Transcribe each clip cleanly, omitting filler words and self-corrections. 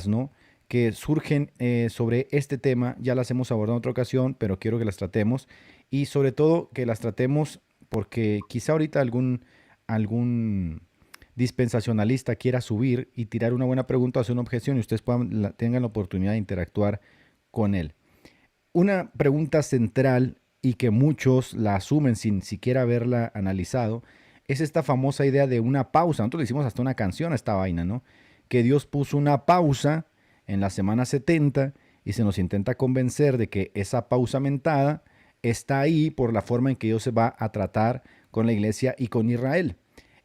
¿no? Que surgen sobre este tema, ya las hemos abordado en otra ocasión, pero quiero que las tratemos y sobre todo que las tratemos porque quizá ahorita algún dispensacionalista quiera subir y tirar una buena pregunta o hacer una objeción y ustedes tengan la oportunidad de interactuar con él. Una pregunta central y que muchos la asumen sin siquiera haberla analizado es esta famosa idea de una pausa. Nosotros le hicimos hasta una canción a esta vaina, ¿no? Que Dios puso una pausa en la semana 70 y se nos intenta convencer de que esa pausa mentada está ahí por la forma en que Dios se va a tratar con la iglesia y con Israel.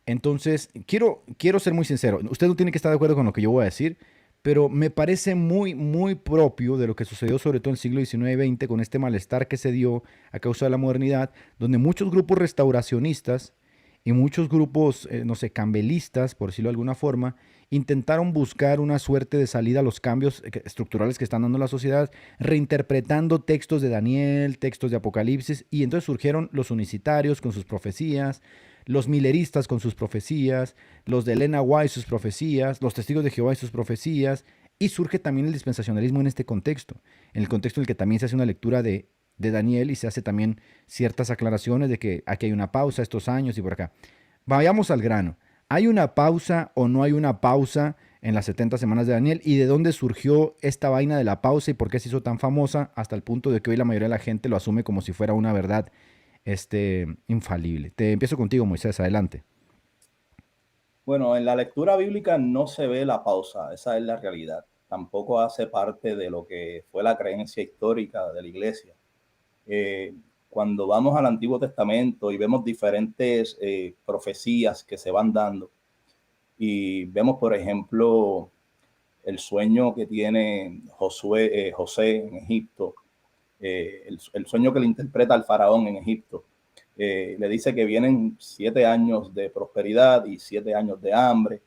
Entonces, quiero ser muy sincero. Usted no tiene que estar de acuerdo con lo que yo voy a decir, pero me parece muy propio de lo que sucedió sobre todo en el siglo XIX y XX con este malestar que se dio a causa de la modernidad, donde muchos grupos restauracionistas y muchos grupos, no sé, cambelistas, por decirlo de alguna forma, intentaron buscar una suerte de salida a los cambios estructurales que están dando la sociedad, reinterpretando textos de Daniel, textos de Apocalipsis, y entonces surgieron los unicitarios con sus profecías, los mileristas con sus profecías, los de Elena White sus profecías, los testigos de Jehová y sus profecías, y surge también el dispensacionalismo en este contexto, en el contexto en el que también se hace una lectura de Daniel y se hace también ciertas aclaraciones de que aquí hay una pausa estos años y por acá. Vayamos al grano. ¿Hay una pausa o no hay una pausa en las 70 semanas de Daniel? ¿Y de dónde surgió esta vaina de la pausa y por qué se hizo tan famosa hasta el punto de que hoy la mayoría de la gente lo asume como si fuera una verdad infalible? Te empiezo contigo, Moisés, adelante. Bueno, en la lectura bíblica no se ve la pausa, esa es la realidad. Tampoco hace parte de lo que fue la creencia histórica de la iglesia. Eh, Cuando vamos al Antiguo Testamento y vemos diferentes profecías que se van dando y vemos, por ejemplo, el sueño que tiene José en Egipto, el sueño que le interpreta al faraón en Egipto. Le dice que vienen 7 años de prosperidad y 7 años de hambre.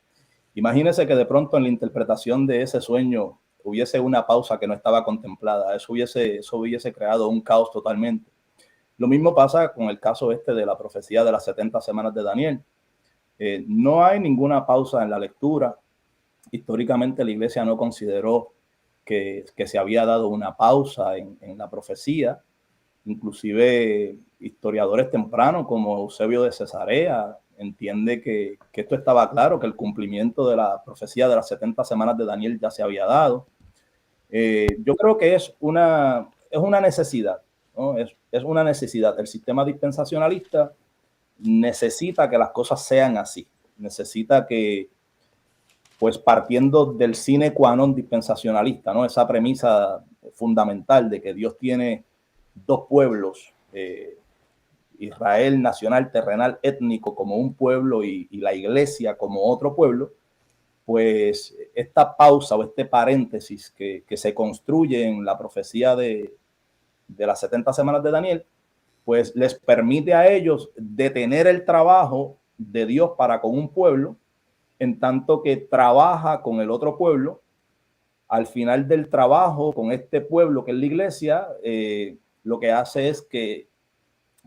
Imagínese que de pronto en la interpretación de ese sueño hubiese una pausa que no estaba contemplada. Eso hubiese creado un caos totalmente. Lo mismo pasa con el caso este de la profecía de las 70 semanas de Daniel. No hay ninguna pausa en la lectura. Históricamente la iglesia no consideró que se había dado una pausa en la profecía. Inclusive historiadores tempranos como Eusebio de Cesarea entiende que esto estaba claro, que el cumplimiento de la profecía de las 70 semanas de Daniel ya se había dado. Yo creo que es una necesidad, ¿no? Es una necesidad. El sistema dispensacionalista necesita que las cosas sean así. Necesita que, pues partiendo del sine qua non dispensacionalista, ¿no? Esa premisa fundamental de que Dios tiene dos pueblos, Israel nacional, terrenal, étnico como un pueblo y la iglesia como otro pueblo, pues esta pausa o este paréntesis que se construye en la profecía de las 70 semanas de Daniel, pues les permite a ellos detener el trabajo de Dios para con un pueblo, en tanto que trabaja con el otro pueblo. Al final del trabajo con este pueblo que es la iglesia, lo que hace es que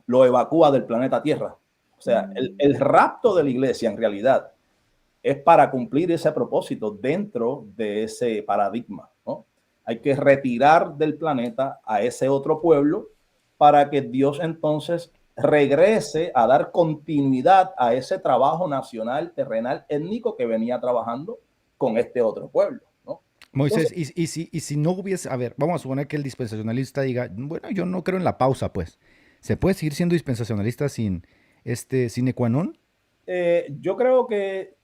lo evacúa del planeta Tierra. O sea, el rapto de la iglesia en realidad es para cumplir ese propósito dentro de ese paradigma, ¿no? Hay que retirar del planeta a ese otro pueblo para que Dios entonces regrese a dar continuidad a ese trabajo nacional, terrenal, étnico que venía trabajando con este otro pueblo, ¿no? Entonces, Moisés, y si no hubiese, a ver, vamos a suponer que el dispensacionalista diga, bueno, yo no creo en la pausa, pues. ¿Se puede seguir siendo dispensacionalista sin este sine qua non? yo creo que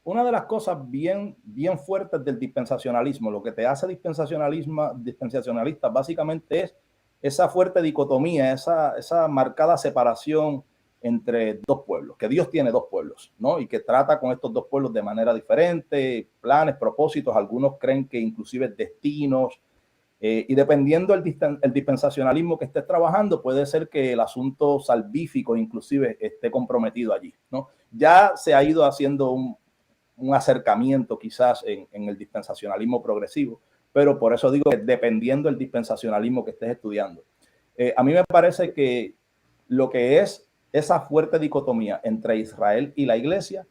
una de las cosas bien fuertes del dispensacionalismo, lo que te hace dispensacionalista básicamente es esa fuerte dicotomía, esa marcada separación entre dos pueblos, que Dios tiene dos pueblos, ¿no? Y que trata con estos dos pueblos de manera diferente, planes, propósitos, algunos creen que inclusive destinos, y dependiendo el dispensacionalismo que estés trabajando, puede ser que el asunto salvífico inclusive esté comprometido allí, ¿no? Ya se ha ido haciendo un acercamiento quizás en el dispensacionalismo progresivo, pero por eso digo que dependiendo del dispensacionalismo que estés estudiando. A mí me parece que lo que es esa fuerte dicotomía entre Israel y la iglesia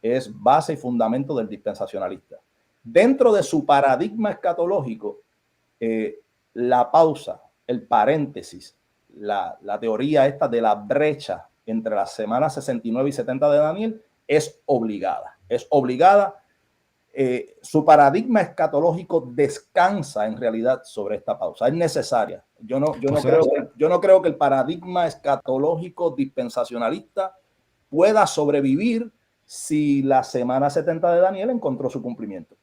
es base y fundamento del dispensacionalista. Dentro de su paradigma escatológico, la pausa, el paréntesis, la teoría esta de la brecha entre las semanas 69 y 70 de Daniel es obligada. Es obligada. Su paradigma escatológico descansa en realidad sobre esta pausa. Es necesaria. Yo no creo que el paradigma escatológico dispensacionalista pueda sobrevivir si la semana 70 de Daniel encontró su cumplimiento.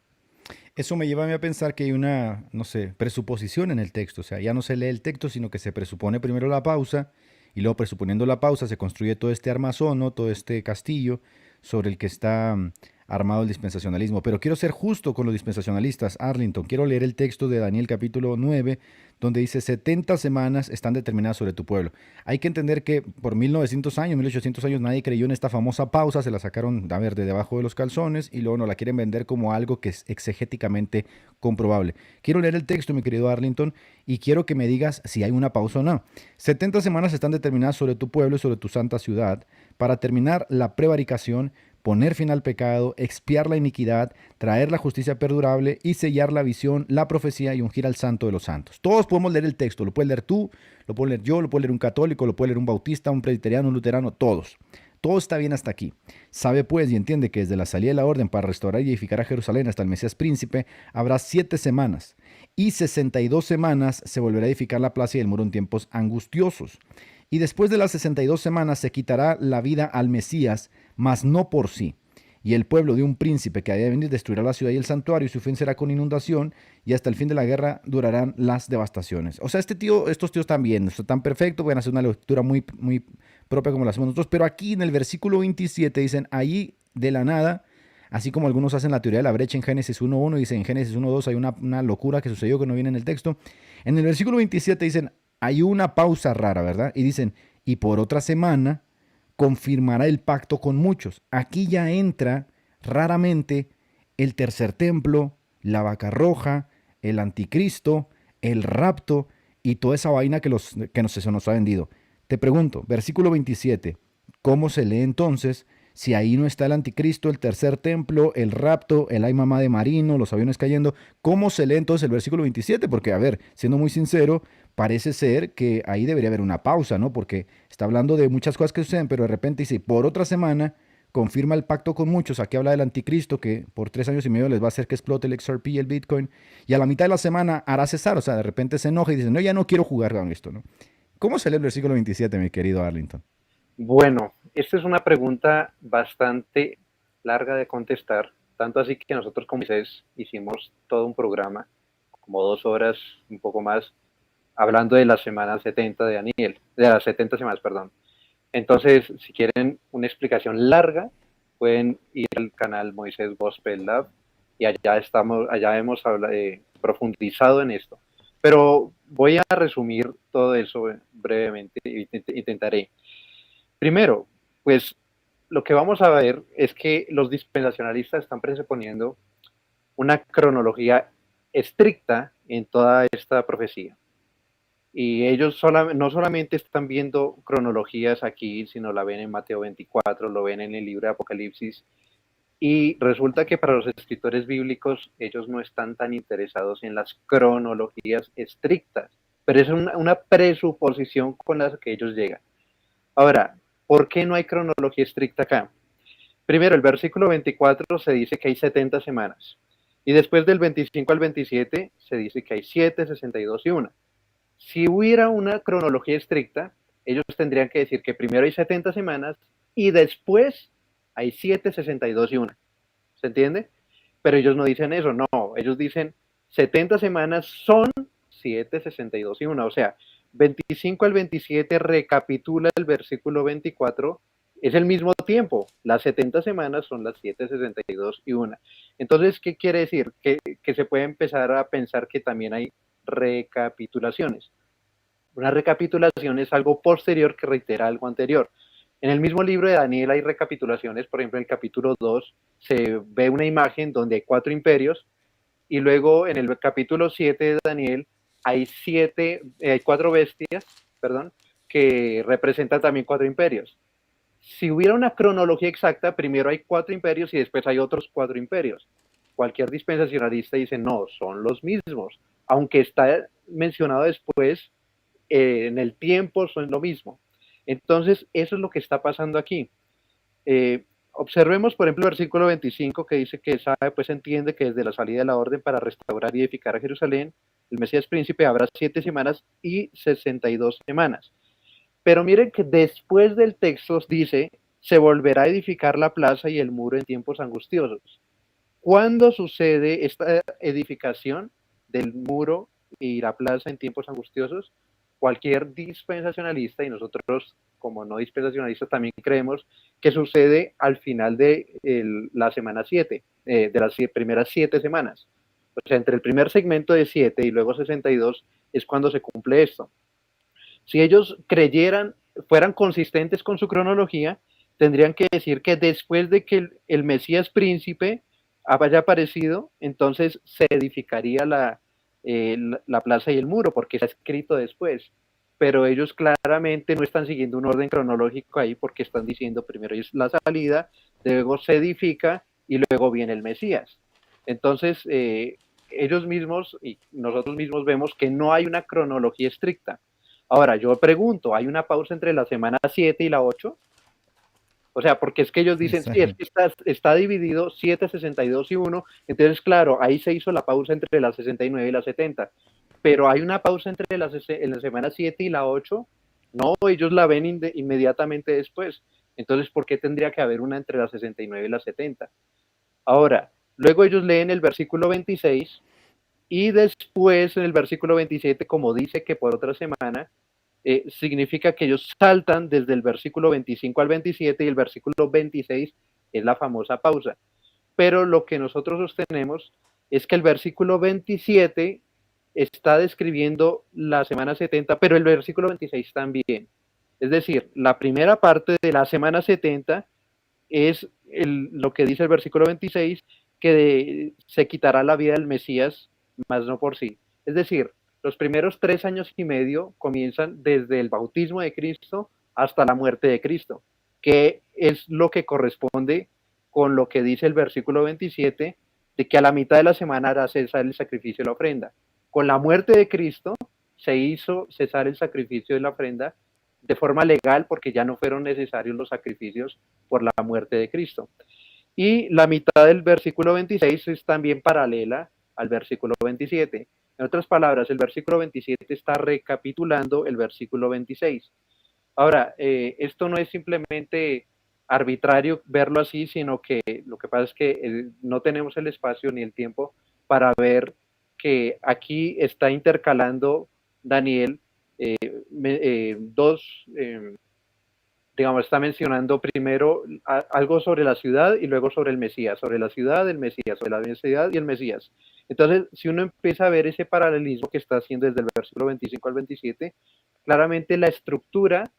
Eso me lleva a mí a pensar que hay una, no sé, presuposición en el texto. O sea, ya no se lee el texto, sino que se presupone primero la pausa y luego presuponiendo la pausa se construye todo este armazón, ¿no? Todo este castillo sobre el que está armado el dispensacionalismo. Pero quiero ser justo con los dispensacionalistas, Arlington. Quiero leer el texto de Daniel capítulo 9, donde dice 70 semanas están determinadas sobre tu pueblo. Hay que entender que por 1900 años, 1800 años, nadie creyó en esta famosa pausa, se la sacaron, a ver, de debajo de los calzones y luego nos la quieren vender como algo que es exegéticamente comprobable. Quiero leer el texto, mi querido Arlington, y quiero que me digas si hay una pausa o no. 70 semanas están determinadas sobre tu pueblo y sobre tu santa ciudad para terminar la prevaricación, poner fin al pecado, expiar la iniquidad, traer la justicia perdurable y sellar la visión, la profecía y ungir al santo de los santos. Todos podemos leer el texto, lo puedes leer tú, lo puedo leer yo, lo puede leer un católico, lo puede leer un bautista, un presbiteriano, un luterano, todos. Todo está bien hasta aquí. Sabe pues y entiende que desde la salida de la orden para restaurar y edificar a Jerusalén hasta el Mesías príncipe habrá 7 semanas y 62 semanas se volverá a edificar la plaza y el muro en tiempos angustiosos. Y después de las 62 semanas se quitará la vida al Mesías, mas no por sí. Y el pueblo de un príncipe que haya de venir destruirá la ciudad y el santuario, y su fin será con inundación, y hasta el fin de la guerra durarán las devastaciones. O sea, estos tíos también, están perfectos, pueden hacer una lectura muy, muy propia como la hacemos nosotros, pero aquí en el versículo 27 dicen, ahí de la nada, así como algunos hacen la teoría de la brecha en Génesis 1.1, dicen en Génesis 1.2 hay una locura que sucedió que no viene en el texto. En el versículo 27 dicen, hay una pausa rara, ¿verdad? Y dicen, y por otra semana confirmará el pacto con muchos. Aquí ya entra raramente el tercer templo, la vaca roja, el anticristo, el rapto y toda esa vaina que se nos ha vendido. Te pregunto, versículo 27, ¿cómo se lee entonces si ahí no está el anticristo, el tercer templo, el rapto, el ay mamá de Marino, los aviones cayendo? ¿Cómo se lee entonces el versículo 27? Porque, a ver, siendo muy sincero, parece ser que ahí debería haber una pausa, ¿no? Porque está hablando de muchas cosas que suceden, pero de repente dice, por otra semana confirma el pacto con muchos. Aquí habla del anticristo que por 3 años y medio les va a hacer que explote el XRP y el Bitcoin. Y a la mitad de la semana hará cesar, o sea, de repente se enoja y dice, no, ya no quiero jugar con esto, ¿no? ¿Cómo se lee el versículo 27, mi querido Arlington? Bueno, esta es una pregunta bastante larga de contestar, tanto así que nosotros como Moisés hicimos todo un programa, como 2 horas, un poco más, hablando de las semanas 70 de Daniel, de las 70 semanas, perdón. Entonces, si quieren una explicación larga, pueden ir al canal Moisés Gospel Lab y allá hemos profundizado en esto. Pero voy a resumir todo eso brevemente, intentaré. Primero, pues lo que vamos a ver es que los dispensacionalistas están presuponiendo una cronología estricta en toda esta profecía. Y ellos no solamente están viendo cronologías aquí, sino la ven en Mateo 24, lo ven en el libro de Apocalipsis. Y resulta que para los escritores bíblicos ellos no están tan interesados en las cronologías estrictas, pero es una presuposición con la que ellos llegan. Ahora, ¿por qué no hay cronología estricta acá? Primero, el versículo 24 se dice que hay 70 semanas. Y después del 25 al 27 se dice que hay 7, 62 y 1. Si hubiera una cronología estricta, ellos tendrían que decir que primero hay 70 semanas y después hay 7, 62 y 1. ¿Se entiende? Pero ellos no dicen eso, no. Ellos dicen 70 semanas son 7, 62 y 1. O sea, 25 al 27 recapitula el versículo 24, es el mismo tiempo. Las 70 semanas son las 7, 62 y 1. Entonces, ¿qué quiere decir? Que se puede empezar a pensar que también hay recapitulaciones. Una recapitulación es algo posterior que reitera algo anterior. En el mismo libro de Daniel hay recapitulaciones, por ejemplo, en el capítulo 2 se ve una imagen donde hay 4 imperios y luego en el capítulo 7 de Daniel hay 4 bestias, perdón, que representan también 4 imperios. Si hubiera una cronología exacta, primero hay 4 imperios y después hay otros 4 imperios. cualquier dispensacionalista dice, no, son los mismos, aunque está mencionado después, en el tiempo son lo mismo. Entonces, eso es lo que está pasando aquí. Observemos, por ejemplo, el versículo 25 que dice que sabe, pues entiende que desde la salida de la orden para restaurar y edificar a Jerusalén, el Mesías príncipe habrá 7 semanas y 62 semanas. Pero miren que después del texto dice, se volverá a edificar la plaza y el muro en tiempos angustiosos. ¿Cuándo sucede esta edificación del muro y la plaza en tiempos angustiosos? Cualquier dispensacionalista, y nosotros como no dispensacionalistas también creemos que sucede al final de la semana 7, de las primeras 7 semanas. O sea, entre el primer segmento de 7 y luego 62 es cuando se cumple esto. Si ellos creyeran, fueran consistentes con su cronología, tendrían que decir que después de que el Mesías príncipe haya aparecido, entonces se edificaría la plaza y el muro, porque está escrito después. Pero ellos claramente no están siguiendo un orden cronológico ahí, porque están diciendo primero es la salida, luego se edifica y luego viene el Mesías. Entonces, ellos mismos y nosotros mismos vemos que no hay una cronología estricta. Ahora, yo pregunto, ¿hay una pausa entre la semana 7 y la 8? O sea, porque es que ellos dicen, sí, es que está dividido 7, 62 y 1, entonces claro, ahí se hizo la pausa entre la 69 y la 70, pero hay una pausa entre en la semana 7 y la 8, no, ellos la ven inmediatamente después, entonces ¿por qué tendría que haber una entre la 69 y la 70? Ahora, luego ellos leen el versículo 26 y después en el versículo 27, como dice que por otra semana, significa que ellos saltan desde el versículo 25 al 27 y el versículo 26 es la famosa pausa. Pero lo que nosotros sostenemos es que el versículo 27 está describiendo la semana 70, pero el versículo 26 también. Es decir, la primera parte de la semana 70 es lo que dice el versículo 26, que se quitará la vida del Mesías, más no por sí. Es decir, los primeros 3 años y medio comienzan desde el bautismo de Cristo hasta la muerte de Cristo, que es lo que corresponde con lo que dice el versículo 27, de que a la mitad de la semana hará cesar el sacrificio de la ofrenda. Con la muerte de Cristo se hizo cesar el sacrificio de la ofrenda de forma legal porque ya no fueron necesarios los sacrificios por la muerte de Cristo. Y la mitad del versículo 26 es también paralela al versículo 27. En otras palabras, el versículo 27 está recapitulando el versículo 26. Ahora, esto no es simplemente arbitrario verlo así, sino que lo que pasa es que no tenemos el espacio ni el tiempo para ver que aquí está intercalando Daniel dos, digamos, está mencionando primero algo sobre la ciudad y luego sobre el Mesías, sobre la ciudad, el Mesías, sobre la ciudad y el Mesías. Entonces, si uno empieza a ver ese paralelismo que está haciendo desde el versículo 25 al 27, claramente la estructura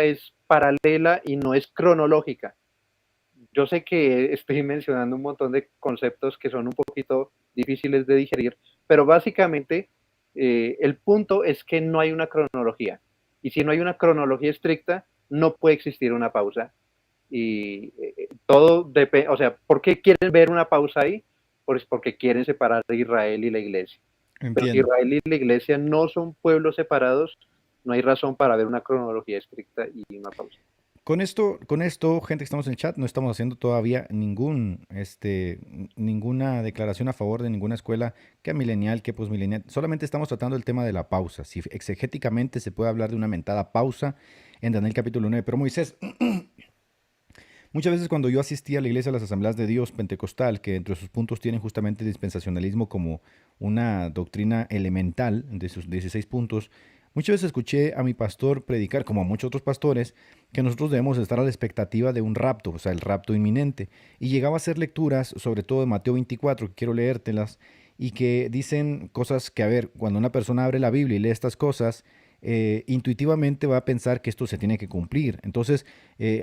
es paralela y no es cronológica. Yo sé que estoy mencionando un montón de conceptos que son un poquito difíciles de digerir, pero básicamente el punto es que no hay una cronología. Y si no hay una cronología estricta, no puede existir una pausa. Y todo depende, o sea, ¿por qué quieren ver una pausa ahí? Pues porque quieren separar a Israel y la iglesia. Entiendo. Pero si Israel y la iglesia no son pueblos separados, no hay razón para ver una cronología estricta y una pausa. Con esto, gente que estamos en el chat, no estamos haciendo todavía ninguna declaración a favor de ninguna escuela, que milenial, que posmilenial. Solamente estamos tratando el tema de la pausa. Si exegéticamente se puede hablar de una mentada pausa en Daniel capítulo 9. Pero Moisés, muchas veces cuando yo asistía a la iglesia, a las asambleas de Dios pentecostal, que entre sus puntos tienen justamente dispensacionalismo como una doctrina elemental de sus 16 puntos, muchas veces escuché a mi pastor predicar, como a muchos otros pastores, que nosotros debemos estar a la expectativa de un rapto, o sea, el rapto inminente. Y llegaba a hacer lecturas, sobre todo de Mateo 24, que quiero leértelas, y que dicen cosas que, a ver, cuando una persona abre la Biblia y lee estas cosas, intuitivamente va a pensar que esto se tiene que cumplir. Entonces,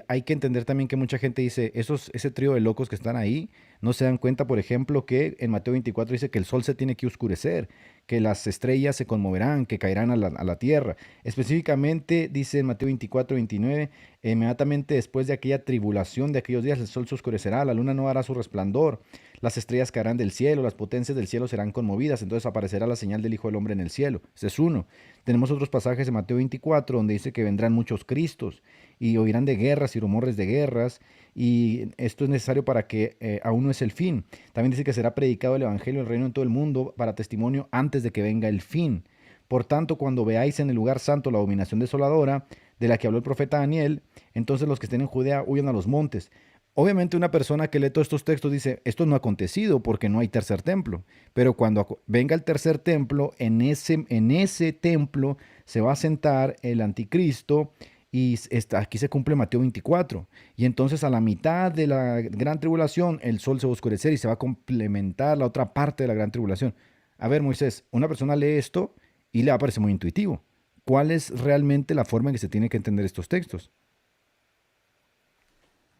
hay que entender también que mucha gente dice, ese trío de locos que están ahí No se dan cuenta, por ejemplo, que en Mateo 24 dice que el sol se tiene que oscurecer, que las estrellas se conmoverán, que caerán a la tierra. Específicamente dice en Mateo 24, 29, inmediatamente después de aquella tribulación de aquellos días, el sol se oscurecerá, la luna no dará su resplandor, las estrellas caerán del cielo, las potencias del cielo serán conmovidas, entonces aparecerá la señal del Hijo del Hombre en el cielo. Ese es uno. Tenemos otros pasajes en Mateo 24 donde dice que vendrán muchos Cristos y oirán de guerras y rumores de guerras, y esto es necesario para que aún no es el fin. También dice que será predicado el Evangelio del reino en todo el mundo para testimonio antes de que venga el fin. Por tanto, cuando veáis en el lugar santo la abominación desoladora de la que habló el profeta Daniel, entonces los que estén en Judea huyan a los montes. Obviamente una persona que lee todos estos textos dice, esto no ha acontecido porque no hay tercer templo, pero cuando venga el tercer templo, en ese templo se va a sentar el anticristo y aquí se cumple Mateo 24. Y entonces a la mitad de la gran tribulación el sol se va a oscurecer y se va a complementar la otra parte de la gran tribulación. A ver, Moisés, una persona lee esto y le va a parecer muy intuitivo. ¿Cuál es realmente la forma en que se tiene que entender estos textos?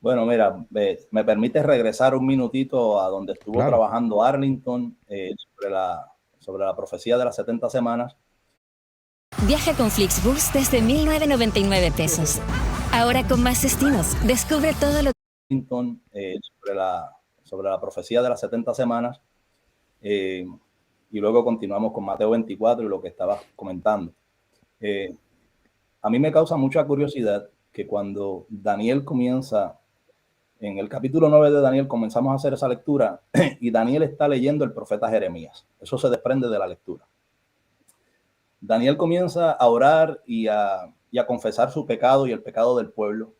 Bueno, mira, me permite regresar un minutito a donde estuvo Claro. trabajando Arlington sobre la profecía de las 70 semanas. Viaja con Flixbus desde 1,999 pesos. Ahora con más destinos. Descubre todo lo Arlington sobre la profecía de las 70 semanas. Y luego continuamos con Mateo 24 y lo que estabas comentando. A mí me causa mucha curiosidad que cuando Daniel comienza, en el capítulo 9 de Daniel comenzamos a hacer esa lectura y Daniel está leyendo el profeta Jeremías. Eso se desprende de la lectura. Daniel comienza a orar y a confesar su pecado y el pecado del pueblo.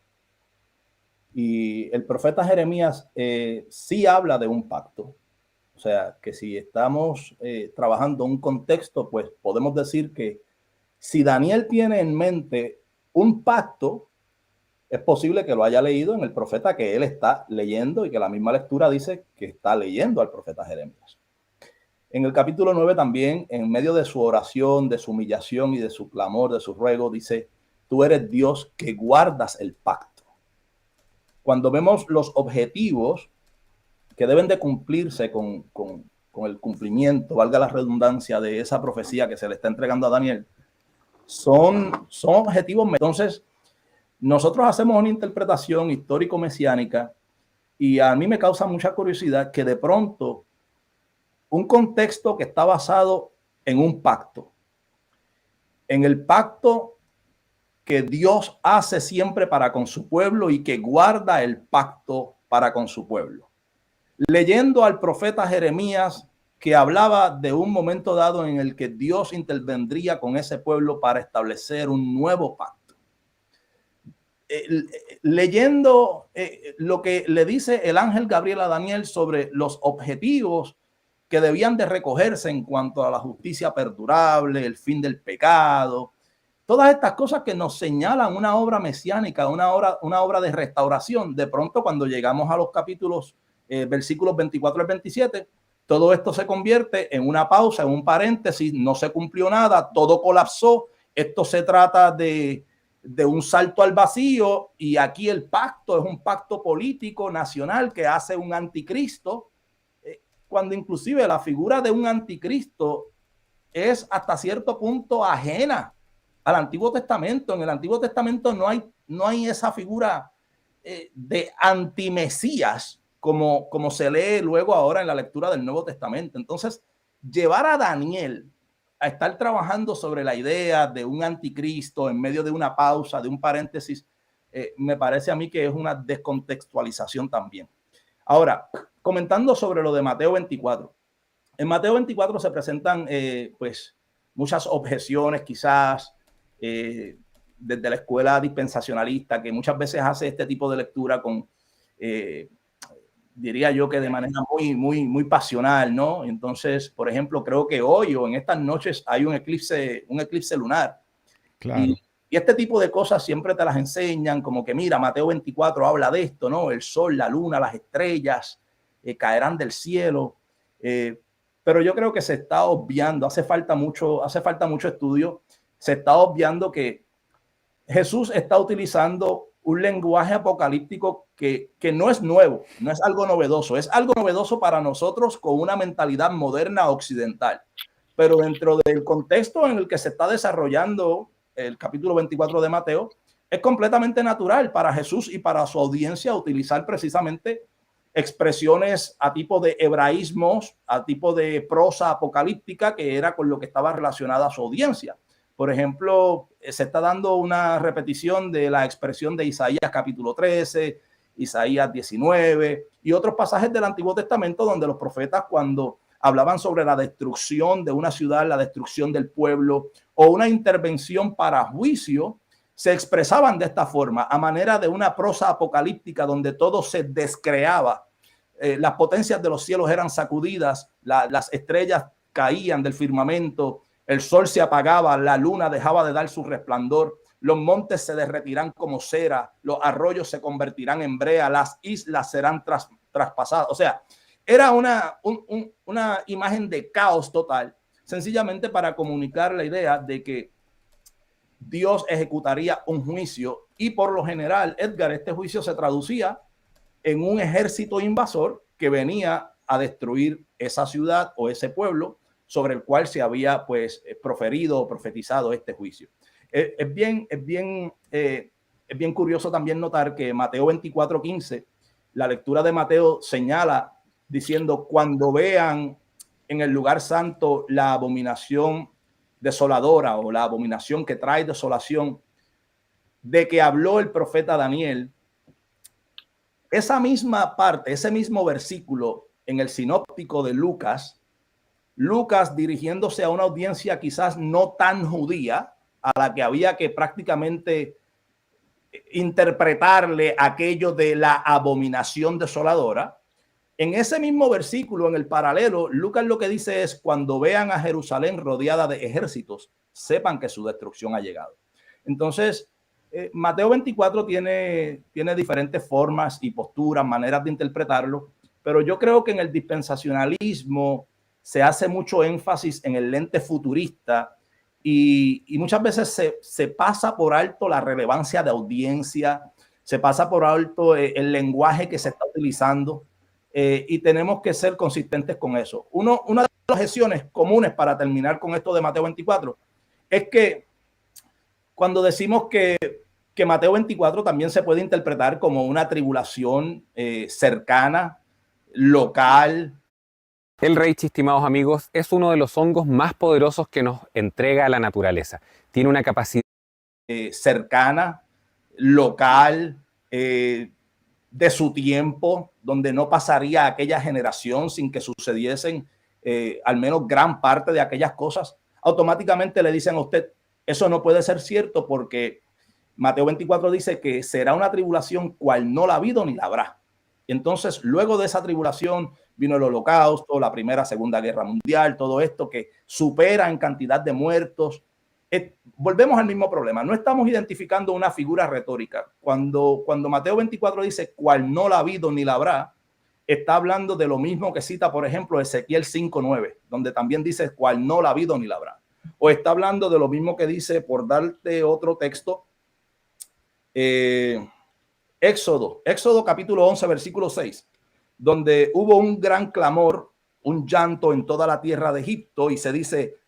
Y el profeta Jeremías sí habla de un pacto. O sea, que si estamos trabajando un contexto, pues podemos decir que si Daniel tiene en mente un pacto, es posible que lo haya leído en el profeta que él está leyendo y que la misma lectura dice que está leyendo al profeta Jeremías. En el capítulo 9 también, en medio de su oración, de su humillación y de su clamor, de su ruego, dice, tú eres Dios que guardas el pacto. Cuando vemos los objetivos que deben de cumplirse con el cumplimiento, valga la redundancia, de esa profecía que se le está entregando a Daniel, son objetivos. Entonces, nosotros hacemos una interpretación histórico-mesiánica y a mí me causa mucha curiosidad que de pronto un contexto que está basado en un pacto, en el pacto que Dios hace siempre para con su pueblo y que guarda el pacto para con su pueblo. Leyendo al profeta Jeremías que hablaba de un momento dado en el que Dios intervendría con ese pueblo para establecer un nuevo pacto. Leyendo lo que le dice el ángel Gabriel a Daniel sobre los objetivos que debían de recogerse en cuanto a la justicia perdurable, el fin del pecado, todas estas cosas que nos señalan una obra mesiánica, una obra de restauración. De pronto, cuando llegamos a los capítulos, versículos 24 al 27, todo esto se convierte en una pausa, en un paréntesis, no se cumplió nada, todo colapsó. Esto se trata de un salto al vacío y aquí el pacto es un pacto político nacional que hace un anticristo, cuando inclusive la figura de un anticristo es hasta cierto punto ajena al Antiguo Testamento. En el Antiguo Testamento no hay esa figura de antimesías como se lee luego ahora en la lectura del Nuevo Testamento. Entonces, llevar a Daniel a estar trabajando sobre la idea de un anticristo en medio de una pausa, de un paréntesis, me parece a mí que es una descontextualización también. Ahora, comentando sobre lo de Mateo 24. En Mateo 24 se presentan pues muchas objeciones quizás desde la escuela dispensacionalista, que muchas veces hace este tipo de lectura con, diría yo que de manera muy pasional, ¿no? Entonces, por ejemplo, creo que hoy o en estas noches hay un eclipse lunar. Claro. Y este tipo de cosas siempre te las enseñan, como que mira, Mateo 24 habla de esto, ¿no? El sol, la luna, las estrellas caerán del cielo. Pero yo creo que se está obviando, hace falta mucho estudio, se está obviando que Jesús está utilizando un lenguaje apocalíptico que no es nuevo, no es algo novedoso, es algo novedoso para nosotros con una mentalidad moderna occidental. Pero dentro del contexto en el que se está desarrollando el capítulo 24 de Mateo, es completamente natural para Jesús y para su audiencia utilizar precisamente expresiones a tipo de hebraísmos, a tipo de prosa apocalíptica, que era con lo que estaba relacionada a su audiencia. Por ejemplo, se está dando una repetición de la expresión de Isaías capítulo 13, Isaías 19 y otros pasajes del Antiguo Testamento donde los profetas, cuando hablaban sobre la destrucción de una ciudad, la destrucción del pueblo o una intervención para juicio, se expresaban de esta forma, a manera de una prosa apocalíptica donde todo se descreaba. Las potencias de los cielos eran sacudidas, las estrellas caían del firmamento, el sol se apagaba, la luna dejaba de dar su resplandor, los montes se derretirán como cera, los arroyos se convertirán en brea, las islas serán traspasadas. O sea, era una imagen de caos total, sencillamente para comunicar la idea de que Dios ejecutaría un juicio y por lo general, Edgar, este juicio se traducía en un ejército invasor que venía a destruir esa ciudad o ese pueblo sobre el cual se había pues proferido o profetizado este juicio. Es bien curioso también notar que Mateo 24:15, la lectura de Mateo señala diciendo: cuando vean en el lugar santo la abominación desoladora o la abominación que trae desolación de que habló el profeta Daniel, esa misma parte, ese mismo versículo en el sinóptico de Lucas dirigiéndose a una audiencia quizás no tan judía, a la que había que prácticamente interpretarle aquello de la abominación desoladora. En ese mismo versículo, en el paralelo, Lucas lo que dice es: cuando vean a Jerusalén rodeada de ejércitos, sepan que su destrucción ha llegado. Entonces, Mateo 24 tiene diferentes formas y posturas, maneras de interpretarlo, pero yo creo que en el dispensacionalismo se hace mucho énfasis en el lente futurista y muchas veces se pasa por alto la relevancia de audiencia, se pasa por alto el lenguaje que se está utilizando. Y tenemos que ser consistentes con eso. Una de las objeciones comunes para terminar con esto de Mateo 24 es que cuando decimos que Mateo 24 también se puede interpretar como una tribulación cercana, local. El reishi, estimados amigos, es uno de los hongos más poderosos que nos entrega la naturaleza. Tiene una capacidad cercana, local, de su tiempo, donde no pasaría aquella generación sin que sucediesen al menos gran parte de aquellas cosas. Automáticamente le dicen a usted: eso no puede ser cierto, porque Mateo 24 dice que será una tribulación cual no la ha habido ni la habrá. Entonces, luego de esa tribulación vino el Holocausto, la Primera, Segunda Guerra Mundial, todo esto que supera en cantidad de muertos. Volvemos al mismo problema. No estamos identificando una figura retórica. Cuando Mateo 24 dice cual no la ha habido ni la habrá, está hablando de lo mismo que cita, por ejemplo, Ezequiel 5:9, donde también dice cual no la ha habido ni la habrá. O está hablando de lo mismo que dice, por darte otro texto, Éxodo capítulo 11, versículo 6, donde hubo un gran clamor, un llanto en toda la tierra de Egipto, y se dice: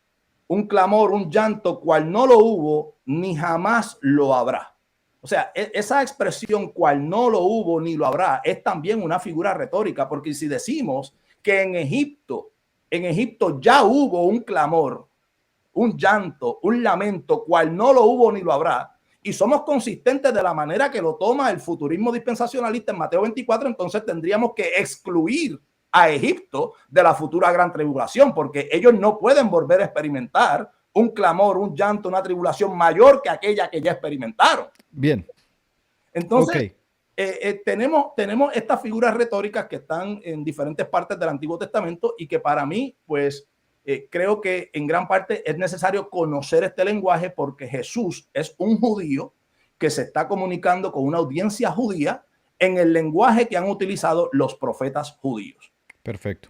un clamor, un llanto, cual no lo hubo, ni jamás lo habrá. O sea, esa expresión cual no lo hubo, ni lo habrá, es también una figura retórica, porque si decimos que en Egipto ya hubo un clamor, un llanto, un lamento, cual no lo hubo, ni lo habrá, y somos consistentes de la manera que lo toma el futurismo dispensacionalista en Mateo 24, entonces tendríamos que excluir a Egipto de la futura gran tribulación, porque ellos no pueden volver a experimentar un clamor, un llanto, una tribulación mayor que aquella que ya experimentaron. Bien. Entonces, tenemos estas figuras retóricas que están en diferentes partes del Antiguo Testamento y que para mí, pues, creo que en gran parte es necesario conocer este lenguaje, porque Jesús es un judío que se está comunicando con una audiencia judía en el lenguaje que han utilizado los profetas judíos. Perfecto.